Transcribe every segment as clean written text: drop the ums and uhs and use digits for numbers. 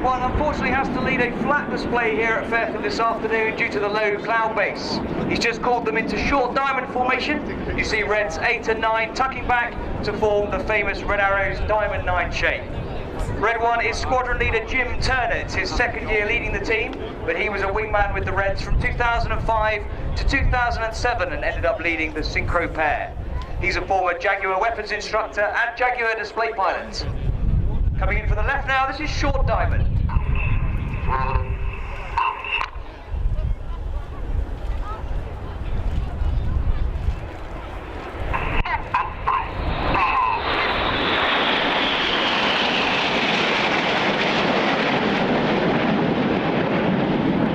1 unfortunately has to lead a flat display here at Fairfield this afternoon due to the low cloud base. He's just called them into short diamond formation. You see reds 8 and 9 tucking back to form the famous Red Arrows diamond 9 shape. Red 1 is squadron leader Jim Turner. It's his second year leading the team, but he was a wingman with the Reds from 2005 to 2007 and ended up leading the synchro pair. He's a former Jaguar weapons instructor and Jaguar display pilot. Coming in for the left now, this is short diamond.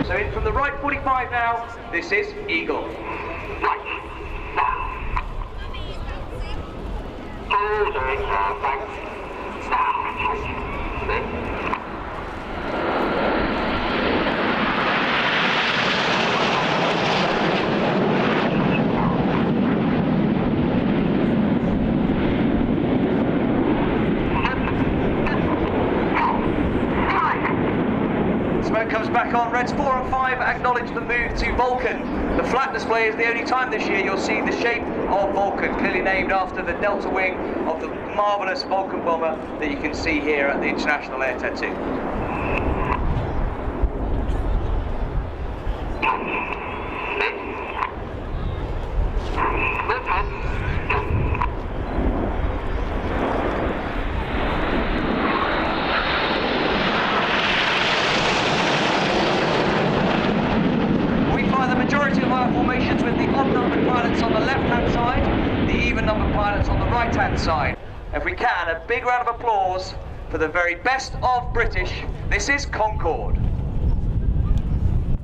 So in from the right 45 now, this is Eagle. Smoke comes back on. Reds 4 and 5 acknowledge the move to Vulcan. The flat display is the only time this year you'll see the shape of Vulcan, clearly named after the delta wing of the marvellous Vulcan bomber that you can see here at the International Air Tattoo. Formations with the odd-numbered pilots on the left-hand side, the even-numbered pilots on the right-hand side. If we can, a big round of applause for the very best of British. This is Concorde.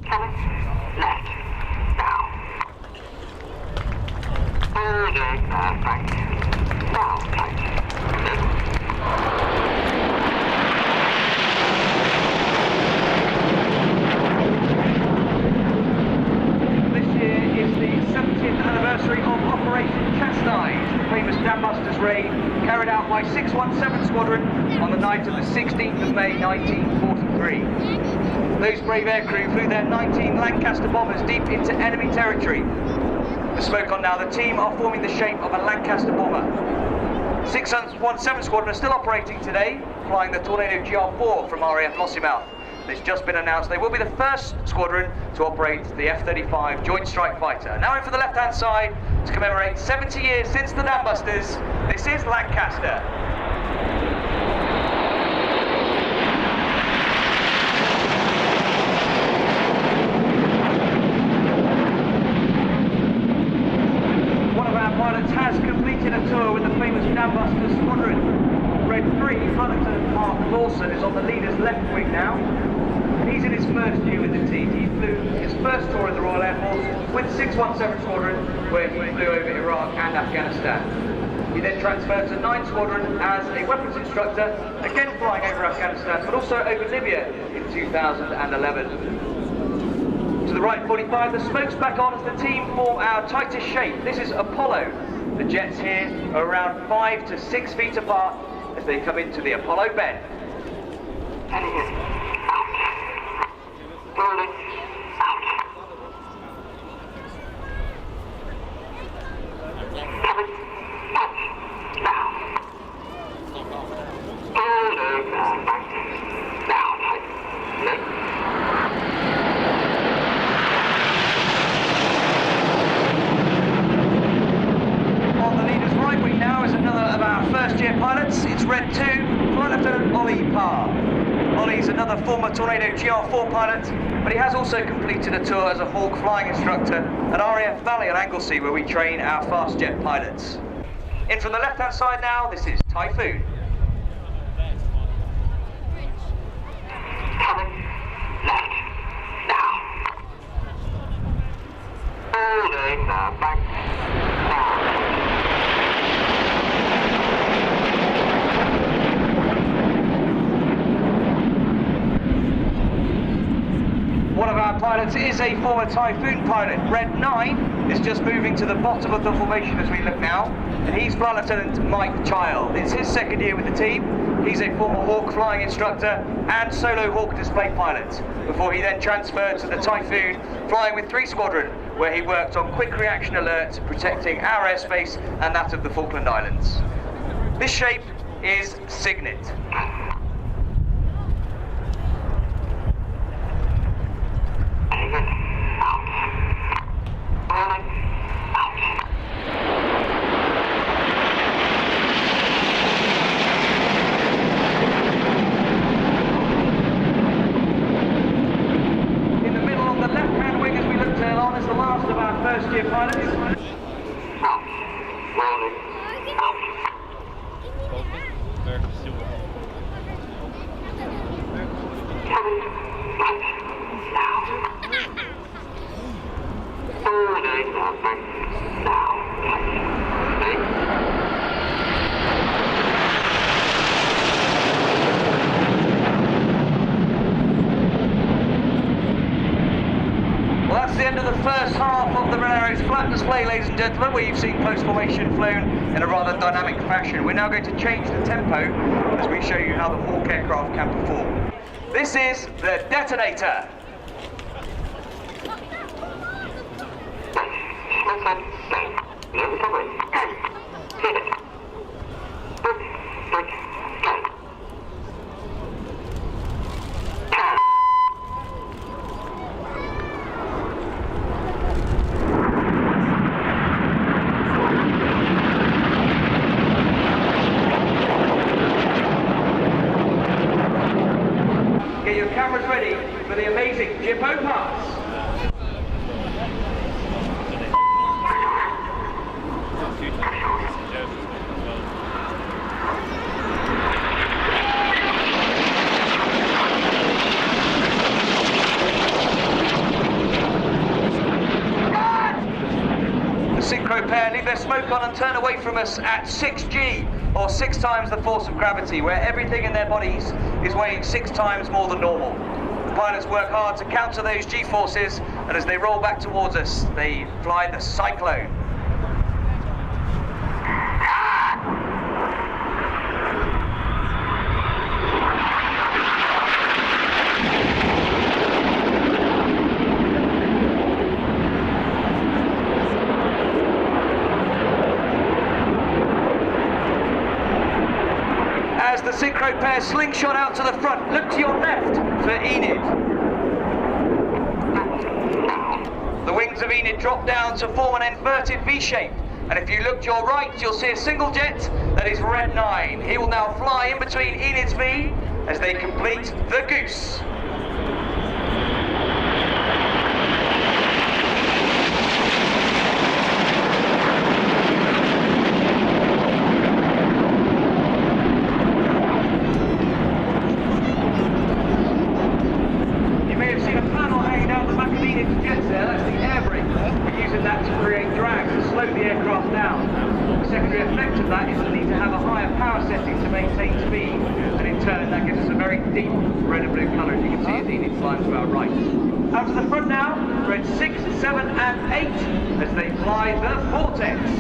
Left, now. Right, now, Anniversary of Operation Chastise, the famous Dambusters raid carried out by 617 Squadron on the night of the 16th of May 1943. Those brave aircrew flew their 19 Lancaster bombers deep into enemy territory. The smoke on now, the team are forming the shape of a Lancaster bomber. 617 Squadron are still operating today, flying the Tornado GR4 from RAF Lossiemouth. It's just been announced they will be the first squadron to operate the F-35 Joint Strike Fighter. Now in for the left-hand side to commemorate 70 years since the Dambusters, this is Lancaster. One of our pilots has completed a tour with the famous Dambusters squadron. Red 3, Lieutenant Mark Lawson, is on the leader's left wing now. He's in his first year with the team. He flew his first tour in the Royal Air Force with 617 Squadron, where he flew over Iraq and Afghanistan. He then transferred to 9 Squadron as a weapons instructor, again flying over Afghanistan, but also over Libya in 2011. To the right 45, the smoke's back on as the team form our tightest shape. This is Apollo. The jets here are around 5 to 6 feet apart as they come into the Apollo bend. rolling out. Coming up now. Holding back. Now, tight. Left. On the leader's right wing now is another of our first year pilots. It's Red 2, Flight Lieutenant Ollie Parr. Ollie's another former Tornado GR4 pilot, but he has also completed a tour as a Hawk flying instructor at RAF Valley at Anglesey, where we train our fast jet pilots. In from the left-hand side now, this is Typhoon. Coming left now. Holding back now. One of our pilots is a former Typhoon pilot. Red 9 is just moving to the bottom of the formation as we look now, and he's Flight Lieutenant Mike Child. It's his second year with the team, He's a former Hawk flying instructor and solo Hawk display pilot, before he then transferred to the Typhoon, flying with 3 Squadron, where he worked on quick reaction alerts, protecting our airspace and that of the Falkland Islands. This shape is Signet. In the middle on the left-hand wing as we look tail on is the last of our first-year pilots. Well, that's the end of the first half of the Renaro's flat display, ladies and gentlemen, where you've seen close formation flown in a rather dynamic fashion. We're now going to change the tempo as we show you how the Hawk aircraft can perform. This is the detonator. Get your cameras ready for the amazing Jippo pass. The synchro pair leave their smoke on and turn away from us at 6G, or 6 times the force of gravity, where everything in their bodies is weighing 6 times more than normal. The pilots work hard to counter those G-forces, and as they roll back towards us, they fly the Cyclone. As the synchro pair slingshot out to the front, look to your left for Enid. The wings of Enid drop down to form an inverted V shape, and if you look to your right, you'll see a single jet that is Red 9. He will now fly in between Enid's V as they complete the Goose. The aircraft down. The secondary effect of that is the need to have a higher power setting to maintain speed, and in turn that gives us a very deep red and blue colour, as you can see as Enid flies to our right. Out to the front now, red 6, 7 and 8 as they fly the Vortex.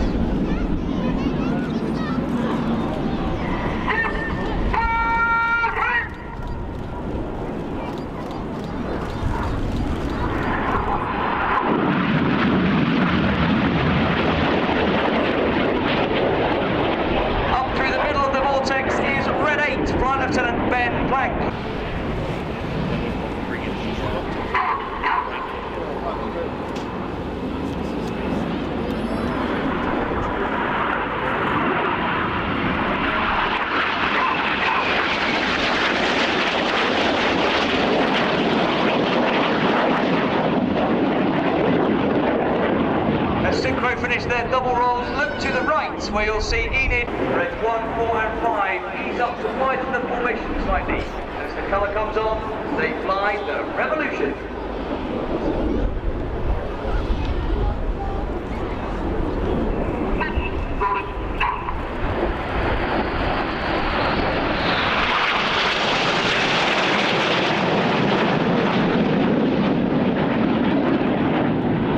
Synchro finish their double rolls. Look to the right where you'll see Enid, red 1, 4 and 5 ease up to widen the formation slightly. As the colour comes on, they fly the Revolution.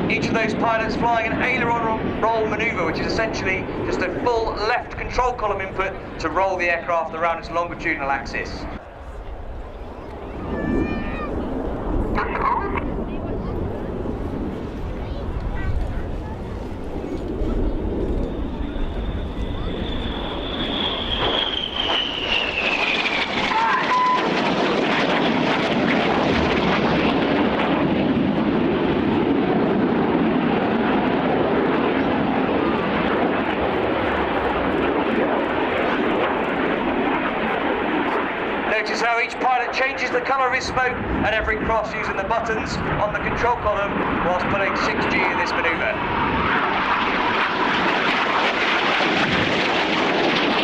Each of those pilots flying an aileron roll manoeuvre, which is essentially just a full left control column input to roll the aircraft around its longitudinal axis. Notice how each pilot changes the colour of his smoke at every cross using the buttons on the control column whilst putting 6G in this manoeuvre.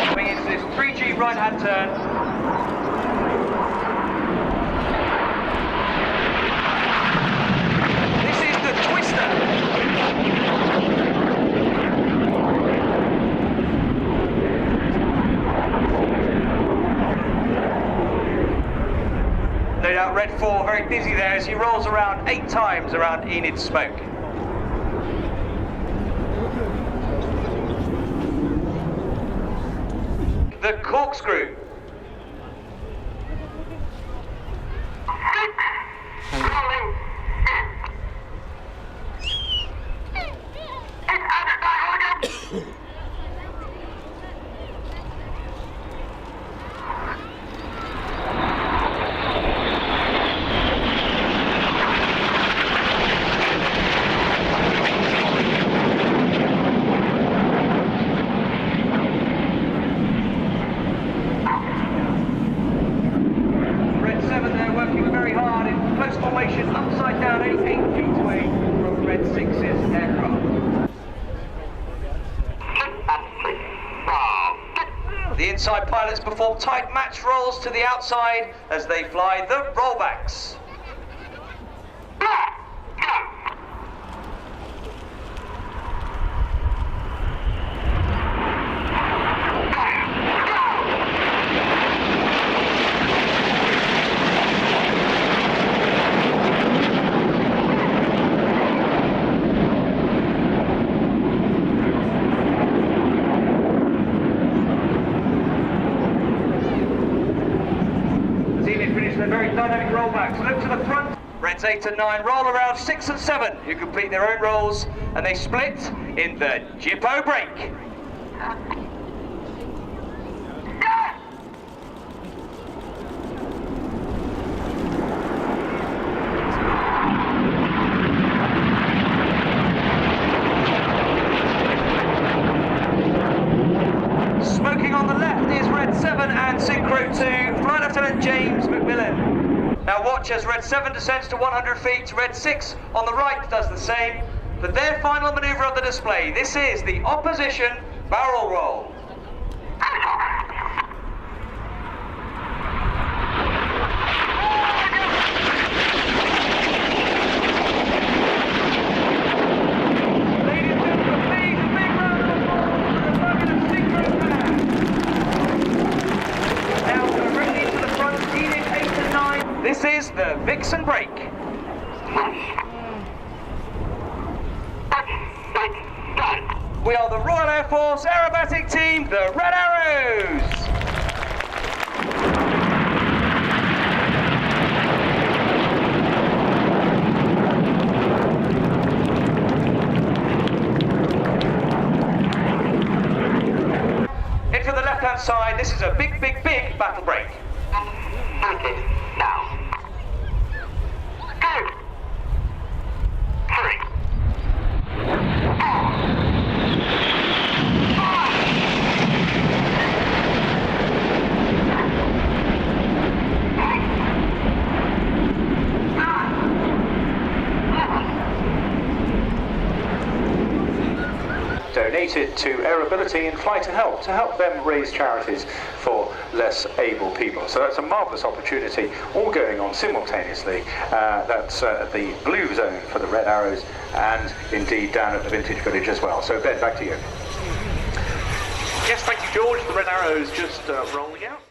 Coming into this 3G right-hand turn. This is the twister. No doubt Red 4 very busy there as he rolls around 8 times around Enid's smoke. The corkscrew. Formation upside down 8 feet away from Red 6's aircraft. The inside pilots perform tight match rolls to the outside as they fly the rollbacks. A very dynamic rollbacks. Look to the front. Reds 8 and 9 roll around 6 and 7 who complete their own rolls and they split in the Jippo break. Smoking on the left is Red 7 and Synchro 2, Flight Lieutenant James McMillan. Now watch as Red 7 descends to 100 feet, Red 6 on the right does the same. For their final manoeuvre of the display, this is the opposition barrel roll. This is the Vixen break. We are the Royal Air Force aerobatic team, the Red Arrows. Into the left-hand side, this is a big, big, big battle break. Now. Donated to Airability and Flight and Help to help them raise charities for less able people. So that's a marvellous opportunity, all going on simultaneously. That's the blue zone for the Red Arrows and indeed down at the Vintage Village as well. So Ben, back to you. Yes, thank you George. The Red Arrows just rolling out.